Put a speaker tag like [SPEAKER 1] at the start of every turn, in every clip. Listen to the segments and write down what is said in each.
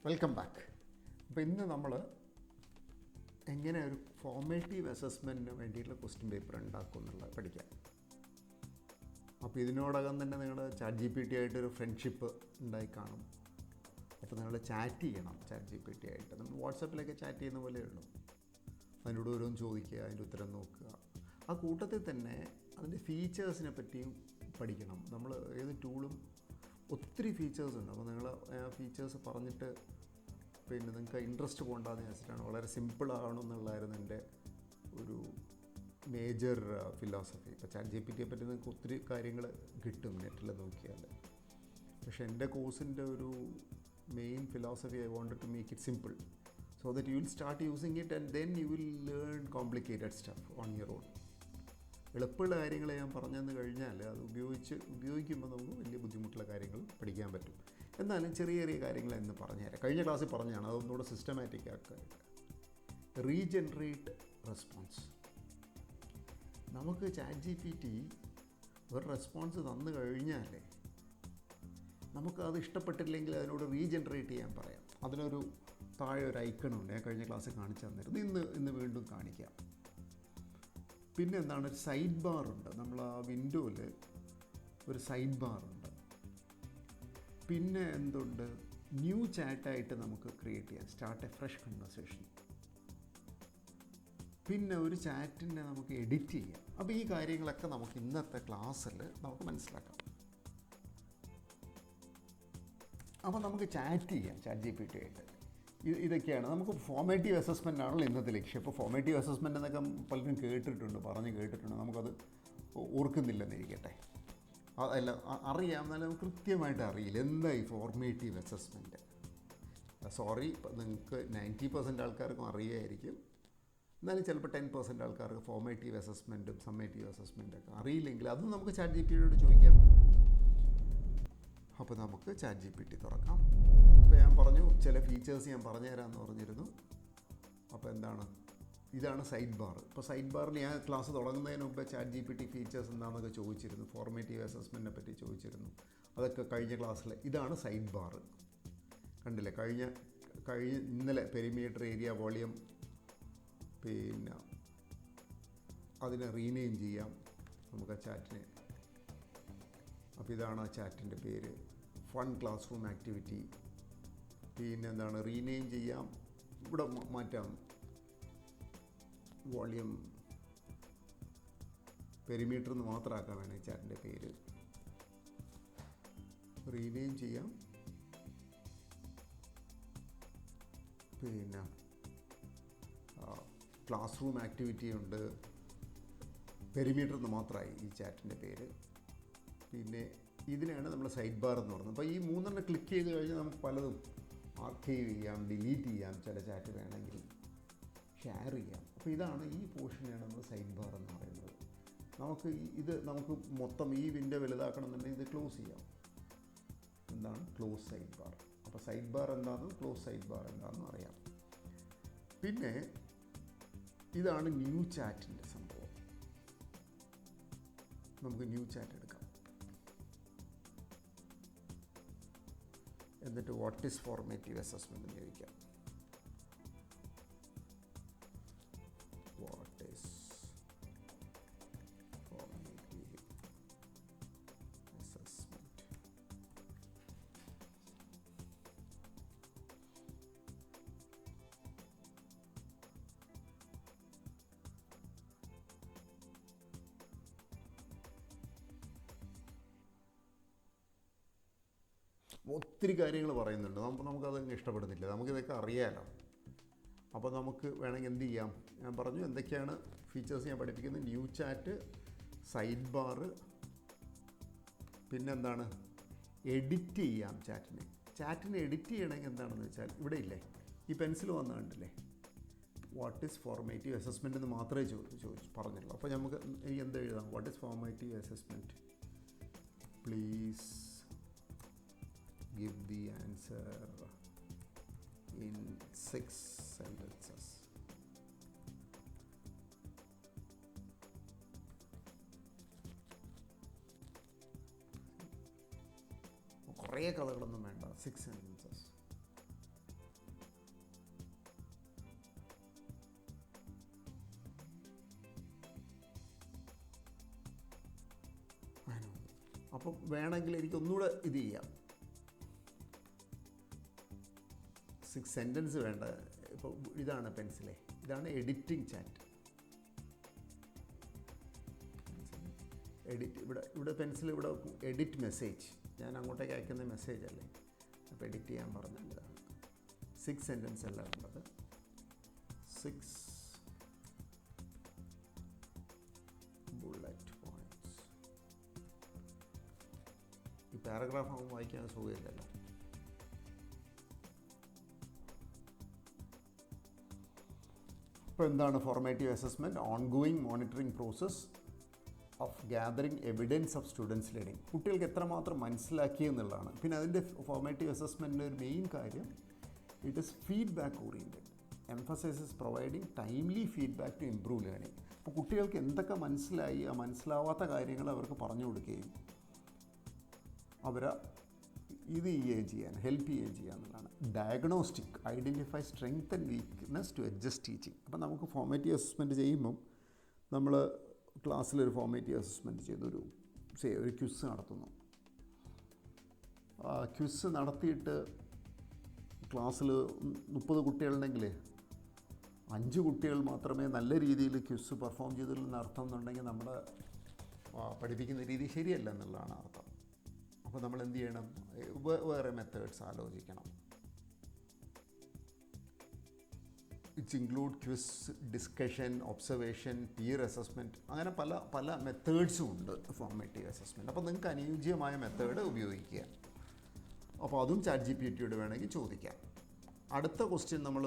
[SPEAKER 1] Welcome back. അപ്പോൾ ഇന്ന് നമ്മൾ എങ്ങനെ ഒരു ഫോർമേറ്റീവ് അസസ്മെൻറ്റിന് വേണ്ടിയിട്ടുള്ള ക്വസ്റ്റ്യൻ പേപ്പർ ഉണ്ടാക്കും എന്നുള്ളത് പഠിക്കാം. അപ്പോൾ ഇതിനോടകം തന്നെ നിങ്ങൾ ChatGPT ആയിട്ടൊരു ഫ്രണ്ട്ഷിപ്പ് ഉണ്ടായി കാണും. അപ്പോൾ നിങ്ങൾ ചാറ്റ് ചെയ്യണം ChatGPT ആയിട്ട്. നമ്മൾ വാട്സാപ്പിലൊക്കെ ചാറ്റ് ചെയ്യുന്ന പോലെ ഉള്ളൂ. അതിനോട് ഓരോന്ന് ചോദിക്കുക, അതിൻ്റെ ഉത്തരം നോക്കുക. ആ കൂട്ടത്തിൽ തന്നെ അതിൻ്റെ ഫീച്ചേഴ്സിനെ പറ്റിയും പഠിക്കണം. നമ്മൾ ഏത് ടൂളും ഒത്തിരി ഫീച്ചേഴ്സ് ഉണ്ട്. അപ്പോൾ നിങ്ങൾ ആ ഫീച്ചേഴ്സ് പറഞ്ഞിട്ട് പിന്നെ നിങ്ങൾക്ക് ഇൻട്രസ്റ്റ് പോകണ്ടെന്ന് വെച്ചിട്ടാണ്. വളരെ സിമ്പിളാവണമെന്നുള്ളതായിരുന്നു എൻ്റെ ഒരു മേജർ ഫിലോസഫി. ഇപ്പോൾ ChatGPTയെ പറ്റി നിങ്ങൾക്ക് ഒത്തിരി കാര്യങ്ങൾ കിട്ടും നെറ്റിൽ നോക്കിയാൽ. പക്ഷേ എൻ്റെ കോഴ്സിൻ്റെ ഒരു main philosophy I wanted to make it simple so that you will start using it and then you will learn complicated stuff on your own. എളുപ്പമുള്ള കാര്യങ്ങൾ ഞാൻ പറഞ്ഞെന്ന് കഴിഞ്ഞാൽ അത് ഉപയോഗിക്കുമ്പോൾ നമുക്ക് വലിയ ബുദ്ധിമുട്ടുള്ള കാര്യങ്ങൾ പഠിക്കാൻ പറ്റും. എന്നാലും ചെറിയ ചെറിയ കാര്യങ്ങൾ എന്ന് പറഞ്ഞുതരാം. കഴിഞ്ഞ ക്ലാസ്സിൽ പറഞ്ഞാണ്, അതൊന്നുകൂടെ സിസ്റ്റമാറ്റിക് ആക്കാനായിട്ട്. Regenerate response. നമുക്ക് ChatGPT ഒരു റെസ്പോൺസ് തന്നു കഴിഞ്ഞാൽ നമുക്കത് ഇഷ്ടപ്പെട്ടില്ലെങ്കിൽ അതിനോട് റീജനറേറ്റ് ചെയ്യാൻ പറയാം. അതിനൊരു താഴെ ഒരു ഐക്കണുണ്ട്. ഞാൻ കഴിഞ്ഞ ക്ലാസ്സിൽ കാണിച്ചു തന്നിരുന്നു. ഇന്ന് വീണ്ടും കാണിക്കാം. പിന്നെ എന്താണ്, ഒരു സൈഡ് ബാറുണ്ട്. നമ്മൾ ആ വിൻഡോയിൽ ഒരു സൈഡ് ബാറുണ്ട്. പിന്നെ എന്തുണ്ട്, ന്യൂ ചാറ്റായിട്ട് നമുക്ക് ക്രിയേറ്റ് ചെയ്യാം, സ്റ്റാർട്ട് എ ഫ്രഷ് കൺവെർസേഷൻ. പിന്നെ ഒരു ചാറ്റിനെ നമുക്ക് എഡിറ്റ് ചെയ്യാം. അപ്പോൾ ഈ കാര്യങ്ങളൊക്കെ നമുക്ക് ഇന്നത്തെ ക്ലാസ്സിൽ നമുക്ക് മനസ്സിലാക്കാം. അപ്പോൾ നമുക്ക് ചാറ്റ് ചെയ്യാം ChatGPT ആയിട്ട്. ഇതൊക്കെയാണ് നമുക്ക് ഫോർമേറ്റീവ് അസസ്മെൻ്റ് ആണല്ലോ ഇന്നത്തെ ലക്ഷ്യം. ഇപ്പോൾ ഫോർമേറ്റീവ് അസസ്മെൻ്റ് എന്നൊക്കെ പലരും കേട്ടിട്ടുണ്ട്. നമുക്കത് ഓർക്കുന്നില്ലെന്നിരിക്കട്ടെ. അതല്ല, അറിയാം, എന്നാലും കൃത്യമായിട്ട് അറിയില്ല എന്താ ഈ ഫോർമേറ്റീവ് അസസ്മെൻറ്റ്. സോറി, നിങ്ങൾക്ക് 90% ആൾക്കാർക്കും അറിയായിരിക്കും. എന്നാലും ചിലപ്പോൾ 10% ആൾക്കാർക്ക് ഫോർമേറ്റീവ് അസസ്മെൻറ്റും സമ്മേറ്റീവ് അസസ്മെൻറ്റൊക്കെ അറിയില്ലെങ്കിൽ അതും നമുക്ക് ChatGPTയോട് ചോദിക്കാം. അപ്പോൾ നമുക്ക് ChatGPT തുറക്കാം. അപ്പോൾ ഞാൻ പറഞ്ഞു ചില ഫീച്ചേഴ്സ് ഞാൻ പറഞ്ഞുതരാമെന്ന് പറഞ്ഞിരുന്നു. അപ്പോൾ എന്താണ്, ഇതാണ് സൈഡ് ബാർ. ഇപ്പോൾ സൈഡ് ബാറിൽ ഞാൻ ക്ലാസ് തുടങ്ങുന്നതിന് മുമ്പ് ChatGPT ഫീച്ചേഴ്സ് എന്താണെന്നൊക്കെ ചോദിച്ചിരുന്നു. ഫോർമേറ്റീവ് അസസ്മെൻറ്റിനെ പറ്റി ചോദിച്ചിരുന്നു. അതൊക്കെ കഴിഞ്ഞ ക്ലാസ്സിൽ. ഇതാണ് സൈഡ് ബാർ. കണ്ടില്ലേ, ഇന്നലെ പെരിമീറ്റർ, ഏരിയ, വോളിയം, പിന്നെ അതിനെ റീനെയിം ചെയ്യാം നമുക്ക് ആ ചാറ്റിനെ. അപ്പോൾ ഇതാണ് ആ ചാറ്റിൻ്റെ പേര്, ഫൺ ക്ലാസ് റൂം ആക്ടിവിറ്റി. പിന്നെ എന്താണ്, റീനെയിം ചെയ്യാം, ഇവിടെ മാറ്റാം, വോളിയം പെരിമീറ്റർ എന്ന് മാത്രമാക്കാൻ വേണം ചാറ്റിൻ്റെ പേര്. റീനെയിം ചെയ്യാം. പിന്നെ ക്ലാസ് റൂം ആക്ടിവിറ്റി ഉണ്ട്, പെരിമീറ്റർ എന്ന് മാത്രമായി ഈ ചാറ്റിൻ്റെ പേര്. പിന്നെ ഇതിനാണ് നമ്മൾ സൈഡ് ബാർ എന്ന് പറയുന്നത്. അപ്പോൾ ഈ മൂന്നെണ്ണം ക്ലിക്ക് ചെയ്ത് കഴിഞ്ഞാൽ നമുക്ക് പലതും ആർക്കൈവ് ചെയ്യാം, ഡിലീറ്റ് ചെയ്യാം, ചില ചാറ്റ് വേണമെങ്കിൽ ഷെയർ ചെയ്യാം. അപ്പോൾ ഇതാണ്, ഈ പോർഷനെയാണ് നമ്മൾ സൈഡ് ബാർ എന്ന് പറയുന്നത്. നമുക്ക് മൊത്തം ഈ വിൻഡോ വലുതാക്കണമെന്നുണ്ടെങ്കിൽ ഇത് ക്ലോസ് ചെയ്യാം. എന്താണ് ക്ലോസ് സൈഡ് ബാർ. അപ്പോൾ സൈഡ് ബാർ എന്താണെന്നും ക്ലോസ് സൈഡ് ബാർ എന്താണെന്നും അറിയാം. പിന്നെ ഇതാണ് ന്യൂ ചാറ്റിൻ്റെ സംഭവം. നമുക്ക് ന്യൂ ചാറ്റ് എടുക്കാം. എന്നിട്ട് വാട്ട് ഈസ് ഫോർമേറ്റീവ് അസസ്മെൻ്റ് എന്ന് ചോദിക്കാം. What is formative assessment. ഒത്തിരി കാര്യങ്ങൾ പറയുന്നുണ്ട്. നമുക്കതങ്ങ് ഇഷ്ടപ്പെടുന്നില്ല. നമുക്കിതൊക്കെ അറിയാമല്ലോ. അപ്പോൾ നമുക്ക് വേണമെങ്കിൽ എന്ത് ചെയ്യാം, ഞാൻ പറഞ്ഞു എന്തൊക്കെയാണ് ഫീച്ചേഴ്സ് ഞാൻ പഠിപ്പിക്കുന്നത്. ന്യൂ ചാറ്റ്, സൈഡ് ബാർ, പിന്നെന്താണ്, എഡിറ്റ് ചെയ്യാം ചാറ്റിനെ എഡിറ്റ് ചെയ്യണമെങ്കിൽ എന്താണെന്ന് വെച്ചാൽ ഇവിടെ ഇല്ലേ ഈ പെൻസിൽ വന്നു കണ്ടില്ലേ, വാട്ട് ഈസ് ഫോർമേറ്റീവ് അസസ്മെൻ്റ് എന്ന് മാത്രമേ പറഞ്ഞുള്ളൂ. അപ്പോൾ നമുക്ക് എന്ത് എഴുതാം, what is formative assessment, please give the answer in 6 sentences. കുറേ കഥകളൊന്നും വേണ്ട, 6 sentences. അപ്പം വേണമെങ്കിൽ എനിക്കൊന്നുകൂടെ ഇത് ചെയ്യാം. 6 സെൻറ്റൻസ് വേണ്ട. ഇപ്പോൾ ഇതാണ് പെൻസിലേ, ഇതാണ് എഡിറ്റിംഗ് ചാറ്റ്. ഇവിടെ പെൻസിൽ, ഇവിടെ എഡിറ്റ് മെസ്സേജ്, ഞാൻ അങ്ങോട്ടേക്ക് അയക്കുന്ന മെസ്സേജ് അല്ലേ. അപ്പോൾ എഡിറ്റ് ചെയ്യാൻ പറഞ്ഞാൽ ഇതാണ് 6 സെൻറ്റൻസ് അല്ല ഉള്ളത്. 6 ബുള്ളറ്റ് പോയിൻറ്റ്സ്. ഈ പാരഗ്രാഫ് ആകുമ്പോൾ വായിക്കാൻ സുഖമില്ലല്ലോ. ഇപ്പോൾ എന്താണ് formative assessment? Ongoing monitoring process of gathering evidence of students learning. കുട്ടികൾക്ക് എത്രമാത്രം മനസ്സിലാക്കി എന്നുള്ളതാണ്. പിന്നെ അതിൻ്റെ ഫോർമാറ്റീവ് അസസ്മെൻറ്റിൻ്റെ ഒരു മെയിൻ കാര്യം, it is feedback oriented. Emphasizes providing timely feedback to improve learning. അപ്പോൾ കുട്ടികൾക്ക് എന്തൊക്കെ മനസ്സിലായി, ആ മനസ്സിലാവാത്ത കാര്യങ്ങൾ അവർക്ക് പറഞ്ഞു കൊടുക്കുകയും അവരെ ഇത് ചെയ്യുകയും ഹെൽപ്പ് ചെയ്യുകയും ചെയ്യുക എന്നുള്ളതാണ്. Diagnostic, identify strength and weakness to adjust teaching. അപ്പോൾ നമുക്ക് ഫോർമാറ്റീവ് അസസ്മെൻറ്റ് ചെയ്യുമ്പം നമ്മൾ ക്ലാസ്സിലൊരു ഫോർമാറ്റീവ് അസസ്മെൻറ്റ് ചെയ്ത് ഒരു ക്വിസ് നടത്തുന്നു. ക്വിസ് നടത്തിയിട്ട് ക്ലാസ്സിൽ 30 കുട്ടികളുണ്ടെങ്കിൽ 5 കുട്ടികൾ മാത്രമേ നല്ല രീതിയിൽ ക്വിസ് പെർഫോം ചെയ്തില്ലെന്ന് അർത്ഥം എന്നുണ്ടെങ്കിൽ നമ്മുടെ പഠിപ്പിക്കുന്ന രീതി ശരിയല്ല എന്നുള്ളതാണ് അർത്ഥം. അപ്പോൾ നമ്മൾ എന്ത് ചെയ്യണം? വേറെ മെത്തേഡ്സ് ആലോചിക്കണം. It's include quiz, discussion, observation, peer assessment, അങ്ങനെ പല മെത്തേഡ്സും ഉണ്ട് ഫോർമാറ്റീവ് അസസ്മെൻറ്റ്. അപ്പോൾ നിങ്ങൾക്ക് അനുയോജ്യമായ മെത്തേഡ് ഉപയോഗിക്കുക. അപ്പോൾ അതും ChatGPT വേണമെങ്കിൽ ചോദിക്കാം. അടുത്ത ക്വസ്റ്റ്യൻ നമ്മൾ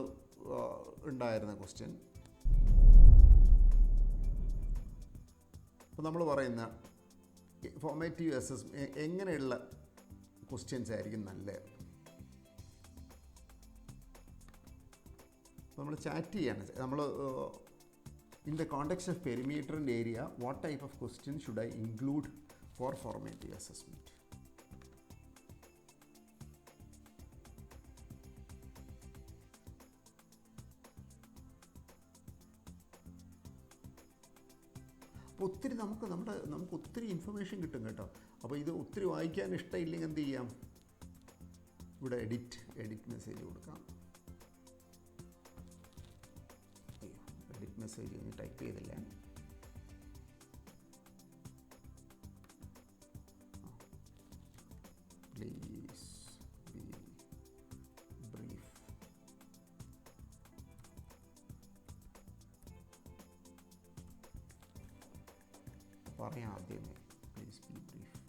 [SPEAKER 1] ഉണ്ടായിരുന്ന ക്വസ്റ്റ്യൻ, അപ്പോൾ നമ്മൾ പറയുന്ന ഫോർമാറ്റീവ് അസസ്മെൻറ്റ് എങ്ങനെയുള്ള ക്വസ്റ്റ്യൻസ് ആയിരിക്കും നല്ലത്? നമ്മൾ ചാറ്റ് ചെയ്യാണ്. നമ്മൾ in the context of perimeter and area, what type of question should I include for formative assessment? അപ്പോൾ ഒത്തിരി നമുക്ക് ഒത്തിരി ഇൻഫർമേഷൻ കിട്ടും കേട്ടോ. അപ്പോൾ ഇത് ഒത്തിരി വായിക്കാൻ ഇഷ്ടമില്ലെങ്കിൽ എന്ത് ചെയ്യാം? ഇവിടെ എഡിറ്റ് മെസ്സേജ് കൊടുക്കാം. എഡിറ്റ് മെസ്സേജ് ടൈപ്പ് ചെയ്തില്ല. Please be brief. പറയാം ആദ്യമേ, പ്ലീസ് ബി ബ്രീഫ്.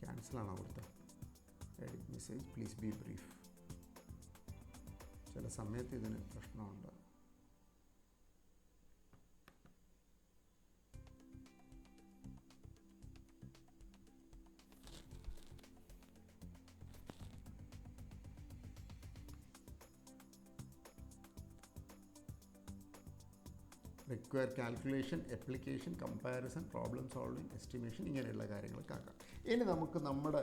[SPEAKER 1] ക്യാൻസലാണോ അവിടുത്തെ? Edit message, please be brief. ചില സമയത്ത് ഇതിന് പ്രശ്നമുണ്ട്. Require calculation, application, comparison, problem solving, estimation, ഇങ്ങനെയുള്ള കാര്യങ്ങളൊക്കെ ആക്കാം. ഇനി നമുക്ക് നമ്മുടെ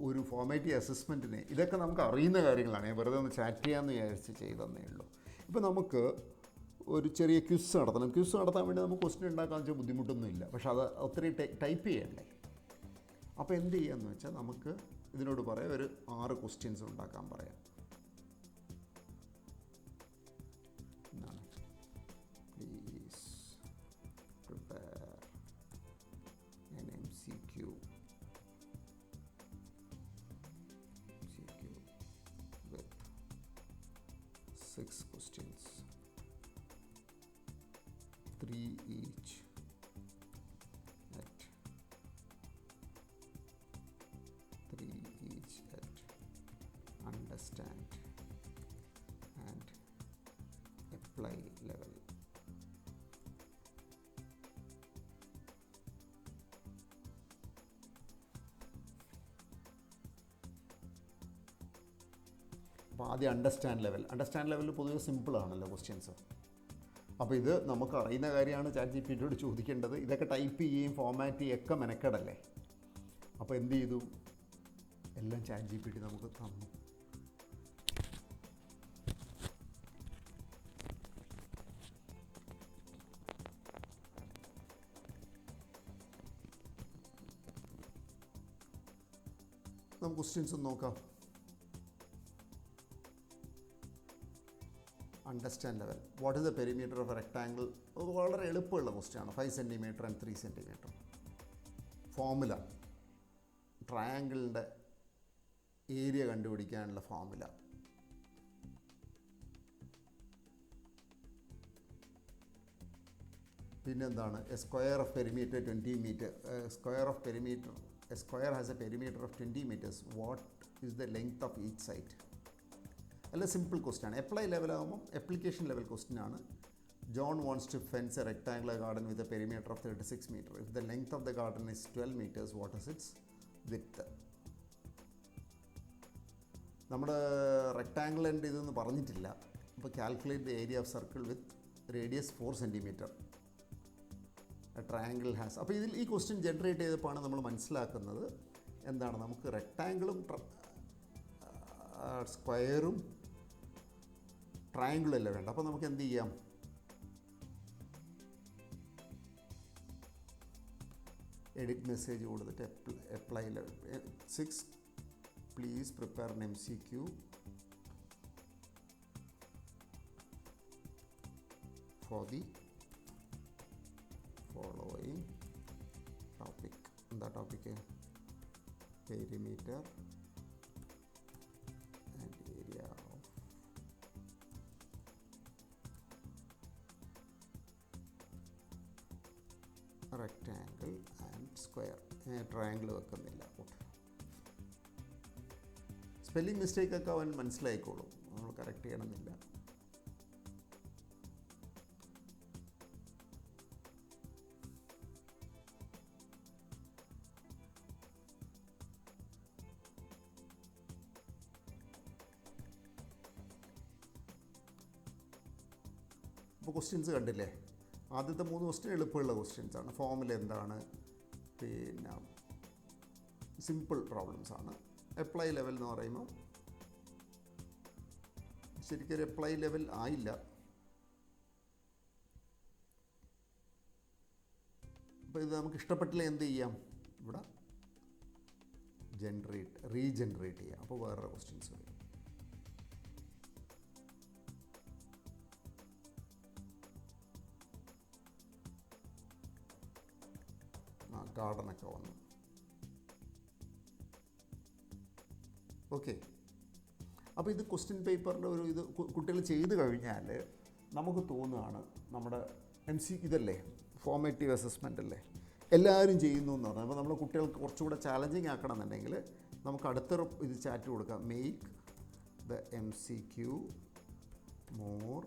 [SPEAKER 1] ഒരു ഫോർമാറ്റീവ് അസസ്മെൻറ്റിന് ഇതൊക്കെ നമുക്ക് അറിയുന്ന കാര്യങ്ങളാണ്. ഞാൻ വെറുതെ ഒന്ന് ചാറ്റ് ചെയ്യാമെന്ന് വിചാരിച്ച് ചെയ്തതന്നേ ഉള്ളൂ. ഇപ്പോൾ നമുക്ക് ഒരു ചെറിയ ക്വിസ് നടത്തണം. ക്വിസ് നടത്താൻ വേണ്ടി നമുക്ക് ക്വസ്റ്റ്യൻ ഉണ്ടാക്കാമെന്ന് വെച്ചാൽ ബുദ്ധിമുട്ടൊന്നുമില്ല. പക്ഷേ അത് ഒത്തിരി ടൈപ്പ് ചെയ്യണ്ടേ. അപ്പോൾ എന്ത് ചെയ്യാമെന്ന് വെച്ചാൽ നമുക്ക് ഇതിനോട് പറയാം, ഒരു 6 ക്വസ്റ്റ്യൻസ് ഉണ്ടാക്കാൻ പറയാം. എന്താണ്? Please prepare an MCQ with 6 questions, 3 each at understand and apply level. അപ്പോൾ ആദ്യം അണ്ടർസ്റ്റാൻഡ് ലെവലിൽ പൊതുവെ സിമ്പിളാണല്ലോ ക്വസ്റ്റ്യൻസ്. അപ്പോൾ ഇത് നമുക്ക് അറിയുന്ന കാര്യമാണ് ChatGPT ചോദിക്കേണ്ടത്. ഇതൊക്കെ ടൈപ്പ് ചെയ്യുകയും ഫോർമാറ്റ് ചെയ്യുകയൊക്കെ മെനക്കെടല്ലേ. അപ്പോൾ എന്ത് ചെയ്തു? എല്ലാം ChatGPT നമുക്ക് തന്നു. നമുക്ക് ക്വസ്റ്റ്യൻസ് ഒന്ന് നോക്കാം. Understand level. What is the perimeter of a rectangle? അത് വളരെ എളുപ്പമുള്ള ക്വസ്റ്റ്യനാണ്. 5 സെൻറ്റിമീറ്റർ ആൻഡ് 3 സെൻറ്റിമീറ്റർ. ഫോർമുല, ട്രയാങ്കിളിൻ്റെ ഏരിയ കണ്ടുപിടിക്കാനുള്ള ഫോർമുല. പിന്നെന്താണ്? A square of perimeter 20 metre. Square of perimeter, a square has a perimeter of 20 meters. What is the length of each side? അല്ല, simple question ആണ്. Apply ലെവലാകുമ്പം application level question ആണ്. John wants to fence a rectangular garden with a perimeter of 36 meters. If the length of the garden is 12 meters, what is its width? നമ്മുടെ റെക്ടാങ്കിളിൻ്റെ ഇതൊന്നും പറഞ്ഞിട്ടില്ല. അപ്പോൾ calculate the area of circle with radius 4 centimetre. Triangle has. അപ്പോൾ ഇതിൽ ഈ question generate ചെയ്തപ്പോഴാണ് നമ്മൾ മനസ്സിലാക്കുന്നത് എന്താണ്, നമുക്ക് റെക്ടാങ്കിളും സ്ക്വയറും ട്രയാങ്കിളും അല്ലേ വേണ്ട. അപ്പോൾ നമുക്ക് എന്ത് ചെയ്യാം? എഡിറ്റ് മെസ്സേജ് കൊടുത്തിട്ട് apply level 6 please prepare an MCQ for the following topic. എന്താ topic? Perimeter and area of rectangle and square. Triangle വെക്കുന്നില്ല. സ്പെല്ലിംഗ് മിസ്റ്റേക്കൊക്കെ അവൻ മനസ്സിലായിക്കോളും, നമ്മൾ കറക്റ്റ് ചെയ്യണമെന്നില്ല. അപ്പോൾ ക്വസ്റ്റ്യൻസ് കണ്ടില്ലേ? ആദ്യത്തെ 3 ക്വസ്റ്റ്യൻ എളുപ്പമുള്ള ക്വസ്റ്റ്യൻസ് ആണ്. ഫോമിൽ എന്താണ്, പിന്നെ സിമ്പിൾ പ്രോബ്ലംസ് ആണ്. അപ്ലൈ ലെവൽ എന്ന് പറയുമ്പോൾ ശരിക്കും അപ്ലൈ ലെവൽ ആയില്ല. അപ്പോൾ ഇത് നമുക്ക് ഇഷ്ടപ്പെട്ടില്ല, എന്ത് ചെയ്യാം? ഇവിടെ റീജനറേറ്റ് ചെയ്യാം. അപ്പോൾ വേറെ ക്വസ്റ്റ്യൻസ് വരും. ഗാർഡനൊക്കെ വന്നു. ഓക്കെ. അപ്പോൾ ഇത് ക്വസ്റ്റ്യൻ പേപ്പറിൻ്റെ ഒരു ഇത് കുട്ടികൾ ചെയ്ത് കഴിഞ്ഞാൽ നമുക്ക് തോന്നുകയാണ് നമ്മുടെ ഇതല്ലേ ഫോർമേറ്റീവ് അസസ്മെൻ്റ് അല്ലേ, എല്ലാവരും ചെയ്യുന്നു എന്ന് പറഞ്ഞാൽ. അപ്പോൾ നമ്മൾ കുട്ടികൾക്ക് കുറച്ചുകൂടെ ചാലഞ്ചിങ് ആക്കണം എന്നുണ്ടെങ്കിൽ നമുക്ക് അടുത്തൊരു ഇത് ചാറ്റ് കൊടുക്കാം. Make the MCQ more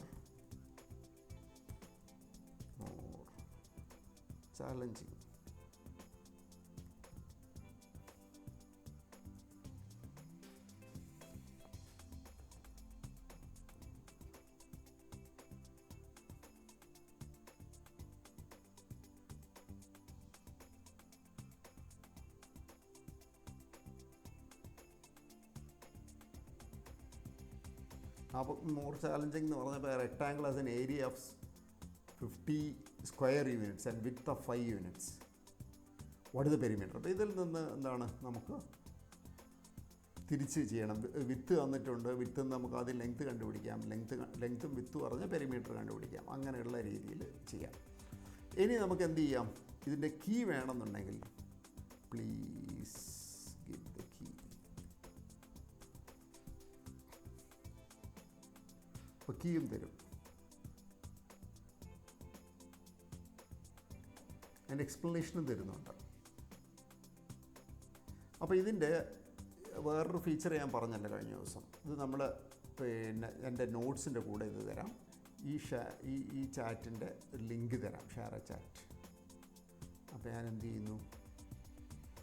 [SPEAKER 1] challenging. അപ്പോൾ മോർ ചാലഞ്ചിങ് എന്ന് പറഞ്ഞപ്പോൾ rectangle as an area of 50 square units and width of 5 units. What is the perimeter? അപ്പോൾ ഇതിൽ നിന്ന് എന്താണ് നമുക്ക് തിരിച്ച് ചെയ്യണം. വിത്ത് തന്നിട്ടുണ്ട്, വിത്ത് നമുക്ക് ആദ്യം ലെങ്ത്ത് കണ്ടുപിടിക്കാം, ലെങ്ത്തും വിത്ത് പറഞ്ഞ് പെരിമീറ്റർ കണ്ടുപിടിക്കാം. അങ്ങനെയുള്ള രീതിയിൽ ചെയ്യാം. ഇനി നമുക്ക് എന്ത് ചെയ്യാം? ഇതിൻ്റെ കീ വേണമെന്നുണ്ടെങ്കിൽ പ്ലീസ് ഗിവ് ദ കീ. അപ്പോൾ കീയും തരും. അതിൻ്റെ എക്സ്പ്ലനേഷനും തരുന്നുണ്ട്. അപ്പോൾ ഇതിൻ്റെ വേറൊരു ഫീച്ചർ ഞാൻ പറഞ്ഞല്ലോ കഴിഞ്ഞ ദിവസം. ഇത് നമ്മൾ പിന്നെ എൻ്റെ നോട്ട്സിൻ്റെ കൂടെ ഇത് തരാം. ഈ ചാറ്റിൻ്റെ ഒരു ലിങ്ക് തരാം, ഷെയർ എ ചാറ്റ്. അപ്പോൾ ഞാൻ എന്ത് ചെയ്യുന്നു,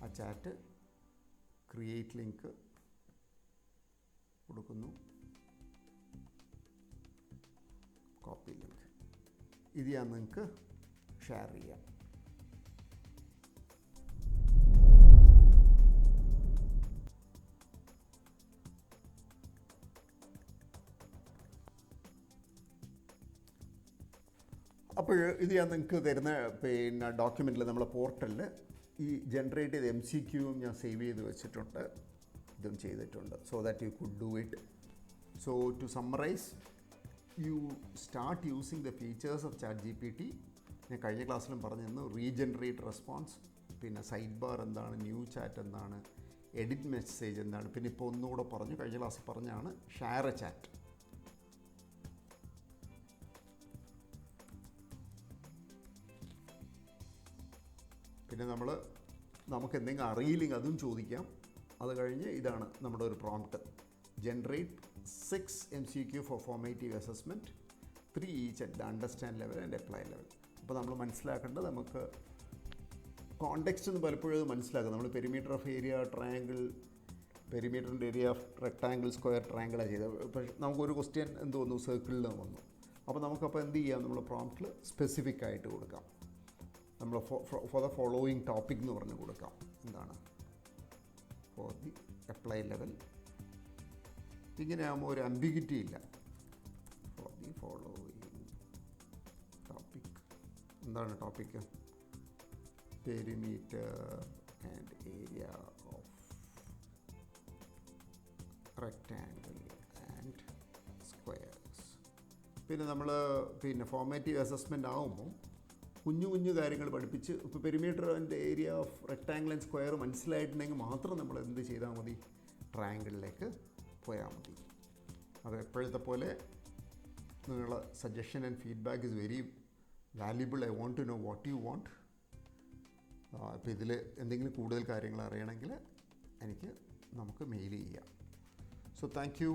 [SPEAKER 1] ആ ചാറ്റ് ക്രിയേറ്റ് ലിങ്ക് കൊടുക്കുന്നു, കോപ്പി ലിങ്ക്. ഇത് ഞാൻ നിങ്ങൾക്ക് ഷെയർ ചെയ്യാം. അപ്പോൾ ഇത് ഞാൻ നിങ്ങൾക്ക് തരുന്ന പിന്നെ ഡോക്യുമെൻറ്റിൽ നമ്മളെ പോർട്ടലിൽ ഈ ജനറേറ്റ് ചെയ്ത MCQയും ഞാൻ സേവ് ചെയ്ത് വെച്ചിട്ടുണ്ട്. ഇതും ചെയ്തിട്ടുണ്ട് so that you could do it. So to summarize, you start using the features of ChatGPT. ഞാൻ കഴിഞ്ഞ ക്ലാസ്സിലും പറഞ്ഞിരുന്നു റീജനറേറ്റ് റെസ്പോൺസ്, പിന്നെ സൈഡ് ബാർ എന്താണ്, ന്യൂ ചാറ്റ് എന്താണ്, എഡിറ്റ് മെസ്സേജ് എന്താണ്, പിന്നെ ഇപ്പോൾ ഒന്നുകൂടെ പറഞ്ഞു, കഴിഞ്ഞ ക്ലാസ്സിൽ പറഞ്ഞാണ് ഷെയർ എ ചാറ്റ്. പിന്നെ നമുക്ക് എന്തെങ്കിലും അറിയില്ലെങ്കിൽ അതും ചോദിക്കാം. അത് കഴിഞ്ഞ് ഇതാണ് നമ്മുടെ ഒരു prompt: generate 6 MCQ for formative assessment, 3 each at the understand level and apply level. അപ്പോൾ നമ്മൾ മനസ്സിലാക്കേണ്ടത്, നമുക്ക് കോണ്ടെക്സ്റ്റ് എന്ന് പലപ്പോഴും അത് മനസ്സിലാക്കുക. നമ്മൾ പെരിമീറ്റർ ഓഫ് ഏരിയ ട്രയാങ്കിൾ, പെരിമീറ്ററിൻ്റെ ഏരിയ ഓഫ് റെക്ടാങ്കിൾ, സ്ക്വയർ, ട്രയാങ്കിളാണ് ചെയ്തത്. പക്ഷേ നമുക്കൊരു ക്വസ്റ്റ്യൻ എന്ത് വന്നു, സർക്കിളിൽ വന്നു. അപ്പോൾ നമുക്കപ്പോൾ എന്ത് ചെയ്യാം, നമ്മൾ പ്രോംപ്റ്റിൽ സ്പെസിഫിക് ആയിട്ട് കൊടുക്കാം. നമ്മൾ ഫോർ ദ ഫോളോയിങ് ടോപ്പിക് എന്ന് പറഞ്ഞ് കൊടുക്കാം. എന്താണ്, ഫോർ ദി അപ്ലൈ ലെവൽ. ഇങ്ങനെ ആകുമ്പോൾ ഒരു അംബിഗിറ്റി ഇല്ല. For the following topic. എന്താണ് topic? Perimeter and area of rectangle and squares. പിന്നെ നമ്മൾ ഫോർമാറ്റീവ് അസസ്മെൻ്റ് ആകുമ്പോൾ കുഞ്ഞു കുഞ്ഞു കാര്യങ്ങൾ പഠിപ്പിച്ച്, ഇപ്പോൾ perimeter and area of rectangle and square മനസ്സിലായിട്ടുണ്ടെങ്കിൽ മാത്രം നമ്മൾ എന്ത് ചെയ്താൽ മതി, ട്രയാങ്കിളിലേക്ക് പോയാൽ മതി. അത് എപ്പോഴത്തെ പോലെ നിങ്ങളുടെ suggestion and feedback is very valuable. I want to know what you want. അപ്പോൾ ഇതിൽ എന്തെങ്കിലും കൂടുതൽ കാര്യങ്ങൾ അറിയണമെങ്കിൽ നമുക്ക് മെയിൽ ചെയ്യാം. So thank U.